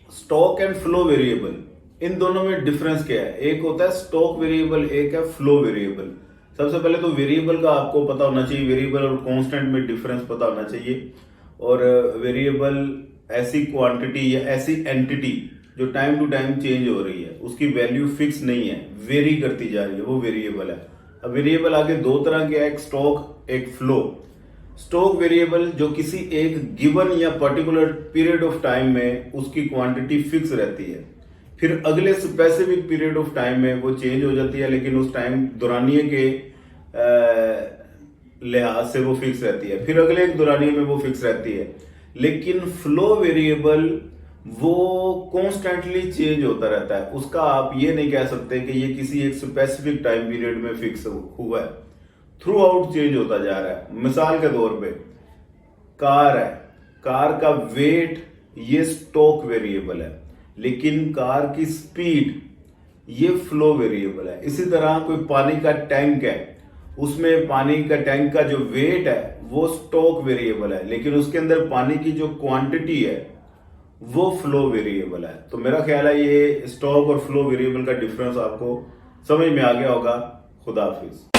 Stock and flow variable, इन दोनों में difference क्या है? एक होता है स्टॉक वेरिएबल, एक है फ्लो वेरिएबल। सबसे पहले तो वेरिएबल का आपको पता होना चाहिए, वेरिएबल और कांस्टेंट में डिफरेंस पता होना चाहिए। और वेरिएबल ऐसी क्वांटिटी या ऐसी एंटिटी जो टाइम टू टाइम चेंज हो रही है, उसकी वैल्यू फिक्स नहीं है, वेरी करती जा रही है, वो वेरिएबल है। अब वेरिएबल आगे दो तरह के, एक स्टॉक एक फ्लो। स्टॉक वेरिएबल जो किसी एक गिवन या पर्टिकुलर पीरियड ऑफ टाइम में उसकी क्वांटिटी फिक्स रहती है, फिर अगले स्पेसिफिक पीरियड ऑफ टाइम में वो चेंज हो जाती है, लेकिन उस टाइम दौरानिये के लिहाज से वो फिक्स रहती है, फिर अगले एक दौरानिये में वो फिक्स रहती है। लेकिन फ्लो वेरिएबल वो कॉन्स्टेंटली चेंज होता रहता है, उसका आप ये नहीं कह सकते कि ये किसी एक स्पेसिफिक टाइम पीरियड में फिक्स हुआ है, थ्रू आउट चेंज होता जा रहा है। मिसाल के तौर पे कार है, कार का वेट ये स्टॉक वेरिएबल है, लेकिन कार की स्पीड ये फ्लो वेरिएबल है। इसी तरह कोई पानी का टैंक है, उसमें पानी का टैंक का जो वेट है वो स्टॉक वेरिएबल है, लेकिन उसके अंदर पानी की जो क्वांटिटी है वो फ्लो वेरिएबल है। तो मेरा ख्याल है ये स्टॉक और फ्लो वेरिएबल का डिफरेंस आपको समझ में आ गया होगा। खुदा हाफिज।